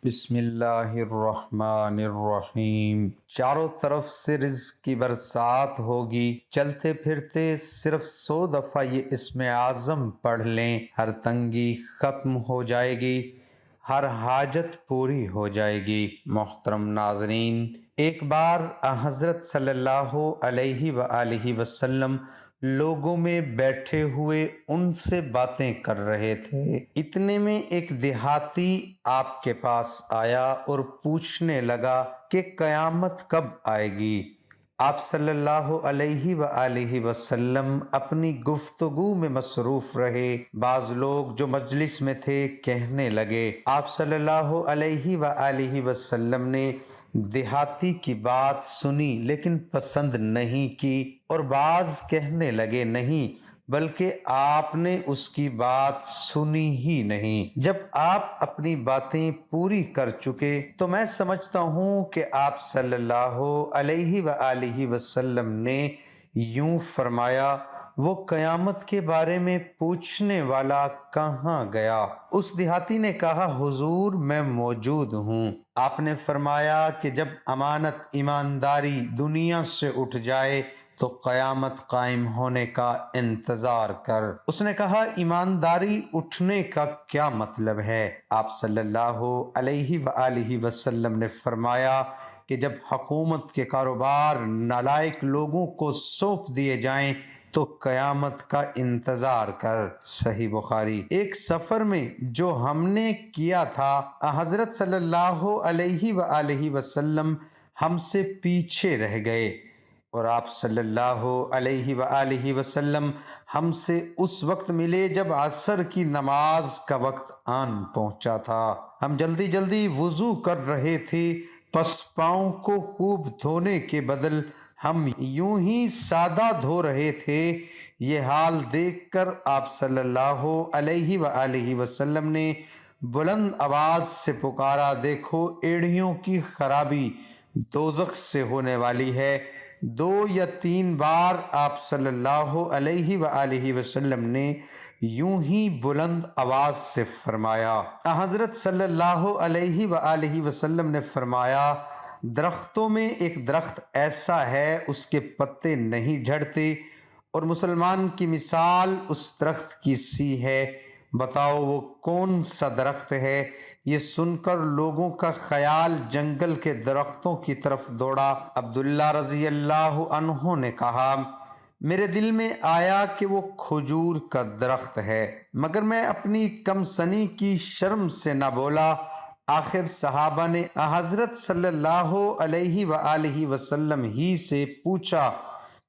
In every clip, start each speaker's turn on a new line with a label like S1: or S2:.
S1: بسم اللہ الرحمن الرحیم۔ چاروں طرف سے رزق کی برسات ہوگی، چلتے پھرتے صرف 100 دفعہ یہ اسم اعظم پڑھ لیں، ہر تنگی ختم ہو جائے گی، ہر حاجت پوری ہو جائے گی۔ محترم ناظرین، ایک بار حضرت صلی اللہ علیہ وآلہ وسلم لوگوں میں بیٹھے ہوئے ان سے باتیں کر رہے تھے۔ اتنے میں ایک دیہاتی آپ کے پاس آیا اور پوچھنے لگا کہ قیامت کب آئے گی؟ آپ صلی اللہ علیہ وآلہ وسلم اپنی گفتگو میں مصروف رہے۔ بعض لوگ جو مجلس میں تھے کہنے لگے۔ آپ صلی اللہ علیہ وآلہ وسلم نے دیہاتی کی بات سنی لیکن پسند نہیں کی، اور بعض کہنے لگے نہیں بلکہ آپ نے اس کی بات سنی ہی نہیں۔ جب آپ اپنی باتیں پوری کر چکے تو میں سمجھتا ہوں کہ آپ صلی اللہ علیہ وآلہ وسلم نے یوں فرمایا، وہ قیامت کے بارے میں پوچھنے والا کہاں گیا؟ اس دیہاتی نے کہا، حضور میں موجود ہوں۔ آپ نے فرمایا کہ جب امانت ایمانداری دنیا سے اٹھ جائے تو قیامت قائم ہونے کا انتظار کر۔ اس نے کہا، ایمانداری اٹھنے کا کیا مطلب ہے؟ آپ صلی اللہ علیہ وآلہ وسلم نے فرمایا کہ جب حکومت کے کاروبار نالائق لوگوں کو سونپ دیے جائیں تو قیامت کا انتظار کر۔ صحیح بخاری۔ ایک سفر میں جو ہم نے کیا تھا، حضرت صلی اللہ علیہ وآلہ وسلم ہم سے پیچھے رہ گئے، اور آپ صلی اللہ علیہ وآلہ وسلم ہم سے اس وقت ملے جب عصر کی نماز کا وقت آن پہنچا تھا۔ ہم جلدی جلدی وضو کر رہے تھے، پس پاؤں کو خوب دھونے کے بدل ہم یوں ہی سادہ دھو رہے تھے۔ یہ حال دیکھ کر آپ صلی اللہ علیہ وآلہ وسلم نے بلند آواز سے پکارا، دیکھو ایڑیوں کی خرابی دوزخ سے ہونے والی ہے۔ 2 یا 3 بار آپ صلی اللہ علیہ وآلہ وسلم نے یوں ہی بلند آواز سے فرمایا۔ حضرت صلی اللہ علیہ وآلہ وسلم نے فرمایا، درختوں میں ایک درخت ایسا ہے اس کے پتے نہیں جھڑتے، اور مسلمان کی مثال اس درخت کی سی ہے۔ بتاؤ وہ کون سا درخت ہے؟ یہ سن کر لوگوں کا خیال جنگل کے درختوں کی طرف دوڑا۔ عبداللہ رضی اللہ عنہ نے کہا، میرے دل میں آیا کہ وہ کھجور کا درخت ہے، مگر میں اپنی کم سنی کی شرم سے نہ بولا۔ آخر صحابہ نے حضرت صلی اللہ علیہ وآلہ وسلم ہی سے پوچھا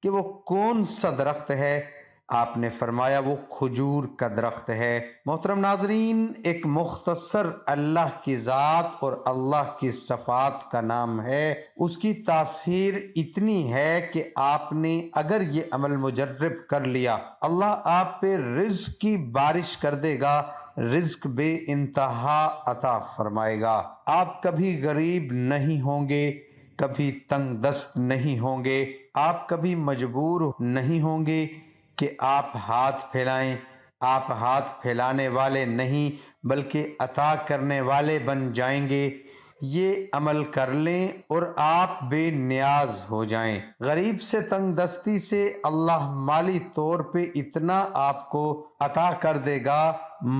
S1: کہ وہ کون سا درخت ہے؟ آپ نے فرمایا، وہ کھجور کا درخت ہے۔ محترم ناظرین، ایک مختصر اللہ کی ذات اور اللہ کی صفات کا نام ہے، اس کی تاثیر اتنی ہے کہ آپ نے اگر یہ عمل مجرب کر لیا، اللہ آپ پہ رزق کی بارش کر دے گا، رزق بے انتہا عطا فرمائے گا۔ آپ کبھی غریب نہیں ہوں گے، کبھی تنگ دست نہیں ہوں گے، آپ کبھی مجبور نہیں ہوں گے کہ آپ ہاتھ پھیلائیں۔ آپ ہاتھ پھیلانے والے نہیں بلکہ عطا کرنے والے بن جائیں گے۔ یہ عمل کر لیں اور آپ بے نیاز ہو جائیں۔ غریب سے تنگ دستی سے اللہ مالی طور پہ اتنا آپ کو عطا کر دے گا،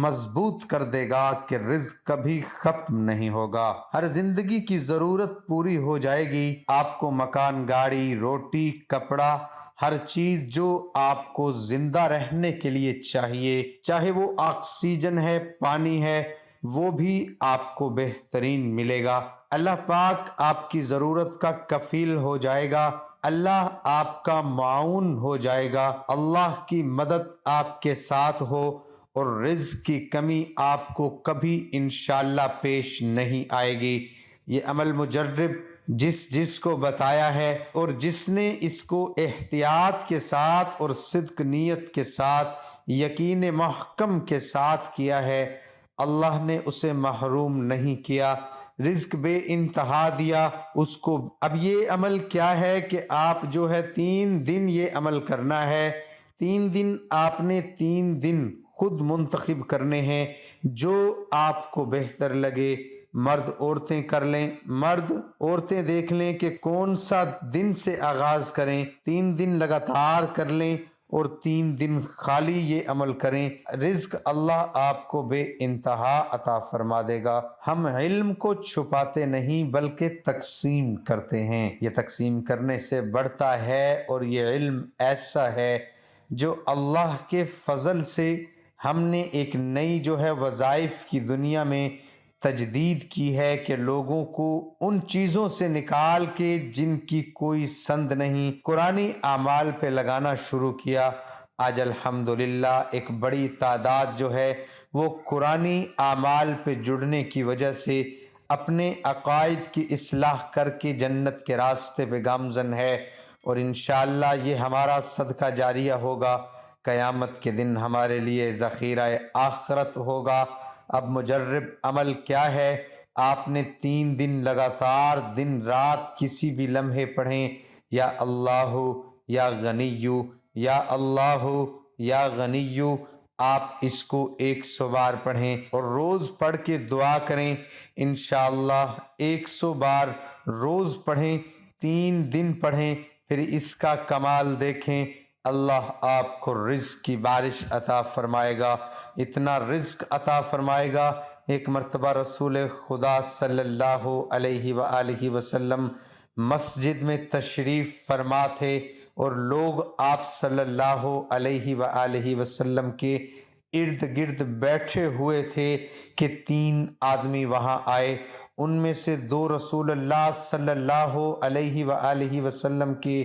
S1: مضبوط کر دے گا کہ رزق کبھی ختم نہیں ہوگا۔ ہر زندگی کی ضرورت پوری ہو جائے گی۔ آپ کو مکان، گاڑی، روٹی، کپڑا، ہر چیز جو آپ کو زندہ رہنے کے لیے چاہیے، چاہے وہ آکسیجن ہے، پانی ہے، وہ بھی آپ کو بہترین ملے گا۔ اللہ پاک آپ کی ضرورت کا کفیل ہو جائے گا، اللہ آپ کا معاون ہو جائے گا، اللہ کی مدد آپ کے ساتھ ہو، اور رزق کی کمی آپ کو کبھی انشاءاللہ پیش نہیں آئے گی۔ یہ عمل مجرب جس کو بتایا ہے اور جس نے اس کو احتیاط کے ساتھ اور صدق نیت کے ساتھ، یقین محکم کے ساتھ کیا ہے، اللہ نے اسے محروم نہیں کیا، رزق بے انتہا دیا اس کو۔ اب یہ عمل کیا ہے کہ آپ جو ہے 3 دن یہ عمل کرنا ہے۔ 3 دن آپ نے 3 دن خود منتخب کرنے ہیں، جو آپ کو بہتر لگے، مرد عورتیں کر لیں، مرد عورتیں دیکھ لیں کہ کون سا دن سے آغاز کریں، 3 دن لگاتار کر لیں اور 3 دن خالی یہ عمل کریں، رزق اللہ آپ کو بے انتہا عطا فرما دے گا۔ ہم علم کو چھپاتے نہیں بلکہ تقسیم کرتے ہیں، یہ تقسیم کرنے سے بڑھتا ہے، اور یہ علم ایسا ہے جو اللہ کے فضل سے ہم نے ایک نئی وظائف کی دنیا میں تجدید کی ہے کہ لوگوں کو ان چیزوں سے نکال کے جن کی کوئی سند نہیں، قرآنی اعمال پہ لگانا شروع کیا۔ آج الحمدللہ ایک بڑی تعداد وہ قرآنی اعمال پہ جڑنے کی وجہ سے اپنے عقائد کی اصلاح کر کے جنت کے راستے پہ گامزن ہے، اور انشاءاللہ یہ ہمارا صدقہ جاریہ ہوگا، قیامت کے دن ہمارے لیے ذخیرہ آخرت ہوگا۔ اب مجرب عمل کیا ہے؟ آپ نے 3 دن لگاتار دن رات کسی بھی لمحے پڑھیں، یا اللہ یا غنیو، یا اللہ یا غنیو، آپ اس کو 100 بار پڑھیں اور روز پڑھ کے دعا کریں۔ انشاءاللہ 100 بار روز پڑھیں، 3 دن پڑھیں، پھر اس کا کمال دیکھیں، اللہ آپ کو رزق کی بارش عطا فرمائے گا، اتنا رزق عطا فرمائے گا۔ ایک مرتبہ رسول خدا صلی اللہ علیہ وآلہ وسلم مسجد میں تشریف فرما تھے، اور لوگ آپ صلی اللہ علیہ وآلہ وسلم کے ارد گرد بیٹھے ہوئے تھے کہ 3 آدمی وہاں آئے، ان میں سے 2 رسول اللہ صلی اللہ علیہ وآلہ وسلم کے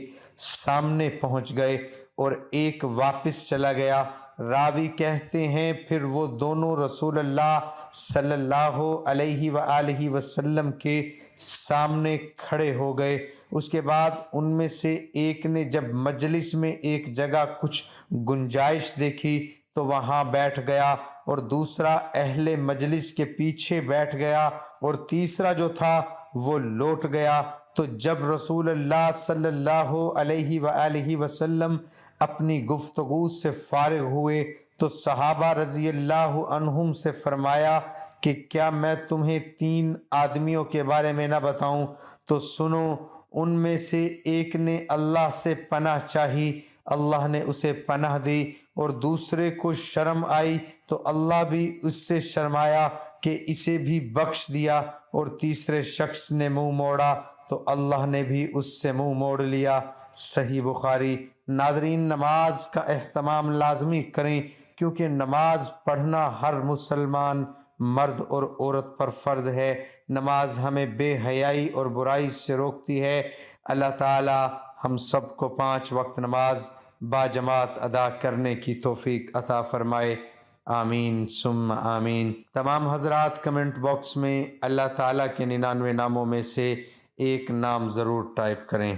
S1: سامنے پہنچ گئے اور ایک واپس چلا گیا۔ راوی کہتے ہیں پھر وہ دونوں رسول اللہ صلی اللہ علیہ وآلہ وسلم کے سامنے کھڑے ہو گئے۔ اس کے بعد ان میں سے ایک نے جب مجلس میں ایک جگہ کچھ گنجائش دیکھی تو وہاں بیٹھ گیا، اور دوسرا اہل مجلس کے پیچھے بیٹھ گیا، اور تیسرا جو تھا وہ لوٹ گیا۔ تو جب رسول اللہ صلی اللہ علیہ وآلہ وسلم اپنی گفتگو سے فارغ ہوئے تو صحابہ رضی اللہ عنہم سے فرمایا کہ کیا میں تمہیں 3 آدمیوں کے بارے میں نہ بتاؤں؟ تو سنو، ان میں سے ایک نے اللہ سے پناہ چاہی، اللہ نے اسے پناہ دی، اور دوسرے کو شرم آئی تو اللہ بھی اس سے شرمایا کہ اسے بھی بخش دیا، اور تیسرے شخص نے منہ موڑا تو اللہ نے بھی اس سے منہ موڑ لیا۔ صحیح بخاری۔ ناظرین، نماز کا اہتمام لازمی کریں، کیونکہ نماز پڑھنا ہر مسلمان مرد اور عورت پر فرض ہے۔ نماز ہمیں بے حیائی اور برائی سے روکتی ہے۔ اللہ تعالی ہم سب کو 5 وقت نماز باجماعت ادا کرنے کی توفیق عطا فرمائے، آمین ثم آمین۔ تمام حضرات کمنٹ باکس میں اللہ تعالیٰ کے 99 ناموں میں سے ایک نام ضرور ٹائپ کریں۔